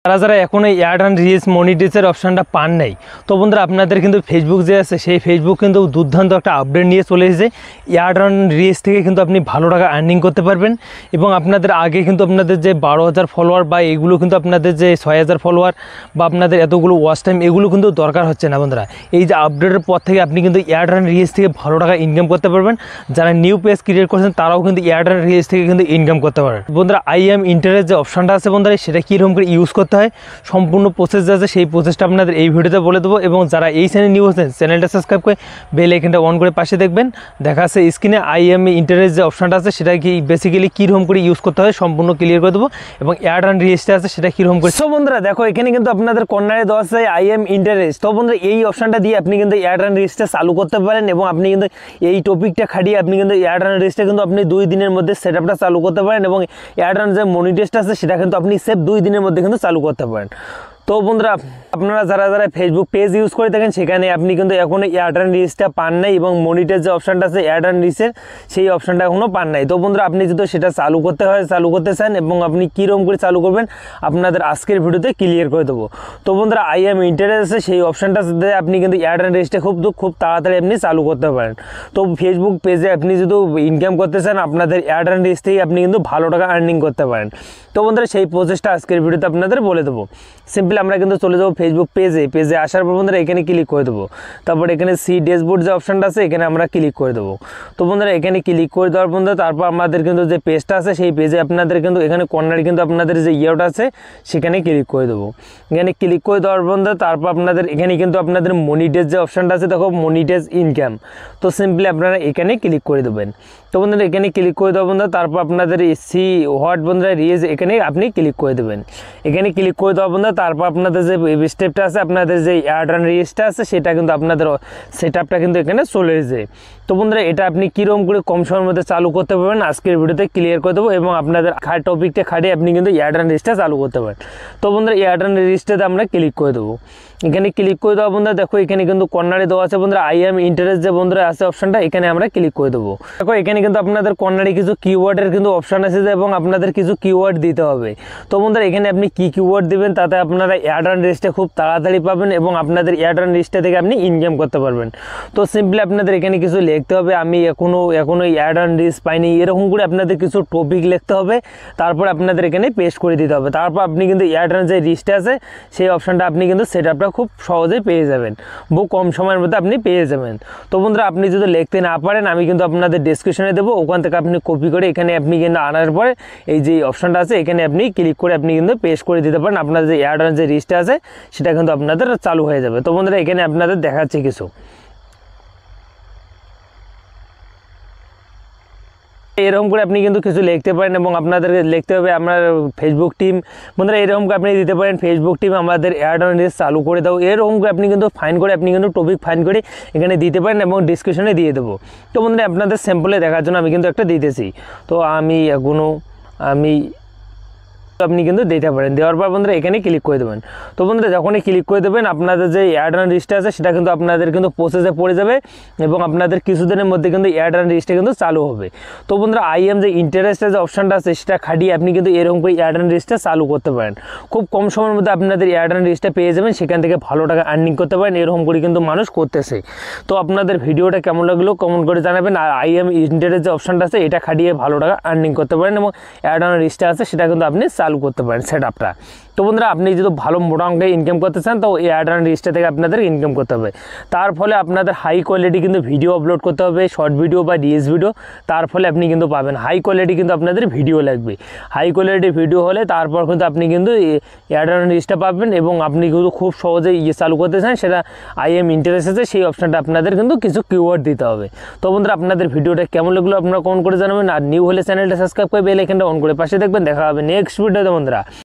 যারা যারা এখন এই অ্যাড অ্যান্ড রিচ মনিটাইজের অপশানটা পান নাই, তো বন্ধুরা আপনাদের কিন্তু ফেসবুক যে আছে সেই ফেসবুক কিন্তু দুর্দান্ত একটা আপডেট নিয়ে চলে এসেছে। অ্যাড অ্যান্ড রিচ থেকে কিন্তু আপনি ভালো টাকা আর্নিং করতে পারবেন এবং আপনাদের আগে কিন্তু আপনাদের যে 12,000 ফলোয়ার বা এগুলো কিন্তু আপনাদের যে 6,000 ফলোয়ার বা আপনাদের এতগুলো ওয়াচ টাইম এগুলো কিন্তু দরকার হচ্ছে না বন্ধুরা। এই যে আপডেটের পর থেকে আপনি কিন্তু অ্যাড অ্যান্ড রিচ থেকে ভালো টাকা ইনকাম করতে পারবেন। যারা নিউ পেজ ক্রিয়েট করছেন তারাও কিন্তু অ্যাড অ্যান্ড রিচ থেকে কিন্তু ইনকাম করতে পারবেন বন্ধুরা। ইন্টারেস্ট যে অপশানটা আছে বন্ধুরা, সেটা কীরকম করে ইউজ করতে হয় সম্পূর্ণ প্রসেস আছে, সেই প্রসেসটা আপনাদের এই ভিডিওতে বলে দেবো। এবং যারা এই চ্যানেল নিউ আছেন চ্যানেলটা সাবস্ক্রাইব করে বেল আইকনটা অন করে পাশে দেখবেন। দেখা আছে স্ক্রিনে ইন্টারেস্ট যে অপশানটা আছে সেটা কি বেসিক্যালি কীরকম করে ইউজ করতে হয় সম্পূর্ণ ক্লিয়ার করে দেবো এবং অ্যাড অ্যান্ড রিচটা আছে সেটা কীরকম করে। সো বন্ধুরা দেখো এখানে কিন্তু আপনাদের কর্নারে দেওয়া আছে ইন্টারেস্ট। তো বন্ধুরা এই অপশানটা দিয়ে আপনি কিন্তু অ্যাড অ্যান্ড রিচটা চালু করতে পারেন এবং আপনি কিন্তু এই টপিকটা খাটিয়ে আপনি কিন্তু অ্যাড অ্যান্ড রিচটা কিন্তু আপনি 2 দিনের মধ্যে সেটআপটা চালু করতে পারেন এবং অ্যাড অ্যান্ড যে মনিটাইজটা আছে সেটা কিন্তু আপনি সেভ 2 দিনের মধ্যে কিন্তু চালু করতে পারেন। তো বন্ধুরা আপনারা যারা যারা ফেসবুক পেজ ইউজ করে থাকেন সেখানে আপনি কিন্তু এখনও অ্যাড অ্যান্ড রিচটা পান নাই এবং মনিটাইজ যে অপশানটা আছে অ্যাড অ্যান্ড রিচের সেই অপশানটা এখনও পান নাই। তো বন্ধুরা আপনি যদি সেটা চালু করতে চান এবং আপনি কীরকম করে চালু করবেন আপনাদের আজকের ভিডিওতে ক্লিয়ার করে দেবো। তো বন্ধুরা ইন্টারেস্ট আছে সেই অপশানটা আপনি কিন্তু অ্যাড অ্যান্ড রিচটা খুব তাড়াতাড়ি আপনি চালু করতে পারেন। তো ফেসবুক পেজে আপনি যদি ইনকাম করতে চান আপনাদের অ্যাড অ্যান্ড রিচ থেকে আপনি কিন্তু ভালো টাকা আর্নিং করতে পারেন। তো বন্ধুরা সেই প্রসেসটা আজকের ভিডিওতে আপনাদের বলে দেবো। সিম্পলি আমরা কিন্তু চলে যাবো ফেসবুক পেজে আসার পর বন্ধুরা এখানে ক্লিক করে দেবো। তারপর এখানে সি ড্যাশবোর্ড যে অপশানটা আছে এখানে আমরা ক্লিক করে দেবো। তো বন্ধুরা এখানে ক্লিক করে দেওয়ার বন্ধুরা তারপর আমাদের কিন্তু যে পেজটা আছে সেই পেজে আপনাদের কিন্তু এখানে কর্নারে কিন্তু আপনাদের যে ইয়েটা আছে সেখানে ক্লিক করে দেবো। এখানে ক্লিক করে দেওয়ার বন্ধুরা তারপর আপনাদের এখানে কিন্তু আপনাদের মনিটাইজ যে অপশানটা আছে দেখো মনিটাইজ ইনকাম। তো সিম্পলি আপনারা এখানে ক্লিক করে দেবেন। তো বন্ধুরা এখানে ক্লিক করে দেওয়া বন্ধুরা তারপর আপনাদের সি হোয়াট বন্ধুরা রিচ এখানে আপনি ক্লিক করে দেবেন। এখানে ক্লিক করে দেওয়া বন্ধুরা তারপর আপনাদের যে স্টেপটা আছে আপনাদের যে অ্যাড অ্যান্ড রিচটা আছে সেটা কিন্তু আপনাদের সেটআপটা কিন্তু এখানে চলে এসেছে। তো বন্ধুরা এটা আপনি কীরকম করে কম সময়ের মধ্যে চালু করতে পারবেন আজকের ভিডিওতে ক্লিয়ার করে দেবো এবং আপনাদের টপিকটা খাটিয়ে আপনি কিন্তু অ্যাড অ্যান্ড রিচটা চালু করতে পারেন। তো বন্ধুরা অ্যাড অ্যান্ড রিচটাতে আমরা ক্লিক করে দেবো। এখানে ক্লিক করে দেওয়া বন্ধুরা দেখো এখানে কিন্তু কর্নারে দেওয়া আছে বন্ধুরা ইন্টারেস্ট যে বন্ধুরা আছে অপশানটা এখানে আমরা ক্লিক করে দেবো। দেখো এখানে কিন্তু আপনাদের কর্নারে কিছু কিওয়ার্ডের কিন্তু অপশান আছে এবং আপনাদের কিছু কিওয়ার্ড দিতে হবে। তো বন্ধুরা এখানে আপনি কি কিওয়ার্ড দিবেন তাতে আপনারা অ্যাড অ্যান্ড রিচটা খুব তাড়াতাড়ি পাবেন এবং আপনাদের অ্যাড অ্যান্ড রিচটা থেকে আপনি ইনকাম করতে পারবেন। তো সিম্পলি আপনাদের এখানে কিছু লিখতে হবে আমি এখনো অ্যাড অ্যান্ড রিচ পাইনি এরকম করে আপনাদের কিছু টপিক লিখতে হবে। তারপর আপনাদের এখানে পেস্ট করে দিতে হবে। তারপর আপনি কিন্তু অ্যাড অ্যান্ড যে রিচটা আছে সেই অপশানটা আপনি কিন্তু সেটআপটা খুব সহজেই পেয়ে যাবেন, বহু কম সময়ের মধ্যে আপনি পেয়ে যাবেন। তো বন্ধুরা আপনি যদি লিখতে না পারেন আমি কিন্তু আপনাদের ডেসক্রিপশনে দেবো, ওখান থেকে আপনি কপি করে এখানে আপনি কিন্তু আনার পরে এই যে অপশানটা আছে এখানে আপনি ক্লিক করে আপনি কিন্তু পেস্ট করে দিতে পারেন। আপনার যে অ্যাড অ্যান্ড যে রিচটা আছে সেটা কিন্তু আপনাদের চালু হয়ে যাবে। তো বন্ধুরা এখানে আপনাদের দেখাচ্ছে কিছু এরকম করে আপনি কিন্তু কিছু লিখতে পারেন এবং আপনাদেরকে লিখতে হবে আপনার ফেসবুক টিম বন্ধুরা এরকম করে আপনি দিতে পারেন ফেসবুক টিম আমাদের অ্যাড অ্যান্ড রিচ চালু করে দাও এরকম করে আপনি কিন্তু ফাইন করে আপনি কিন্তু টপিক ফাইন করে এখানে দিতে পারেন এবং ডিসক্রিপশনে দিয়ে দেবো। তো বন্ধুরা আপনাদের স্যাম্পলে দেখার জন্য আমি কিন্তু একটা দিতেছি। তো আমি আপনি কিন্তু দিতে পারেন। দেওয়ার পর বন্ধুরা এখানে ক্লিক করে দেবেন। তো বন্ধুরা যখনই ক্লিক করে দেবেন আপনাদের যে অ্যাড অ্যান্ড রিচটা আছে সেটা কিন্তু আপনাদের কিন্তু প্রসেসে পড়ে যাবে এবং আপনাদের কিছুদিনের মধ্যে কিন্তু অ্যাড অ্যান্ড রিচটা কিন্তু চালু হবে। তো বন্ধুরা যে ইন্টারেস্টের যে অপশানটা আছে সেটা খাটিয়ে আপনি কিন্তু এরকম করে অ্যাড অ্যান্ড রিচটা চালু করতে পারেন। খুব কম সময়ের মধ্যে আপনাদের অ্যাড অ্যান্ড রিচটা পেয়ে যাবেন, সেখান থেকে ভালো টাকা আর্নিং করতে পারেন। এরকম করে কিন্তু মানুষ করতেছে। তো আপনাদের ভিডিওটা কেমন লাগলো কমেন্ট করে জানাবেন। আর ইন্টারেস্ট যে অপশানটা আছে এটা খাটিয়ে ভালো টাকা আর্নিং করতে পারেন এবং অ্যাড অ্যান্ড রিচটা আছে সেটা কিন্তু আপনি চালু করতে পারেন সেটআপটা। তো বন্ধুরা আপনি যদি ভালো মোটা অঙ্কে ইনকাম করতে চান তো এই অ্যাড অ্যান্ড রিচটা থেকে আপনাদের ইনকাম করতে হবে। তার ফলে আপনাদের হাই কোয়ালিটি কিন্তু ভিডিও আপলোড করতে হবে, শর্ট ভিডিও বা রিলস ভিডিও। তার ফলে আপনি কিন্তু পাবেন হাই কোয়ালিটি কিন্তু আপনাদের ভিডিও লাগবে। হাই কোয়ালিটি ভিডিও হলে তারপর কিন্তু আপনি কিন্তু অ্যাড অ্যান্ড রিচটা পাবেন এবং আপনি কিন্তু খুব সহজেই চালু করতে চান সেটা ইন্টারেস্ট আছে সেই অপশানটা আপনাদের কিন্তু কিছু কিওয়ার্ড দিতে হবে। তো বন্ধুরা আপনাদের ভিডিওটা কেমন লাগলো আপনারা কমেন্ট করে জানাবেন। আর নিউ হলে চ্যানেলটা সাবস্ক্রাইব করে বেল আইকনটা অন করে পাশে দেখবেন। দেখা হবে নেক্সট ভিডিওতে বন্ধুরা।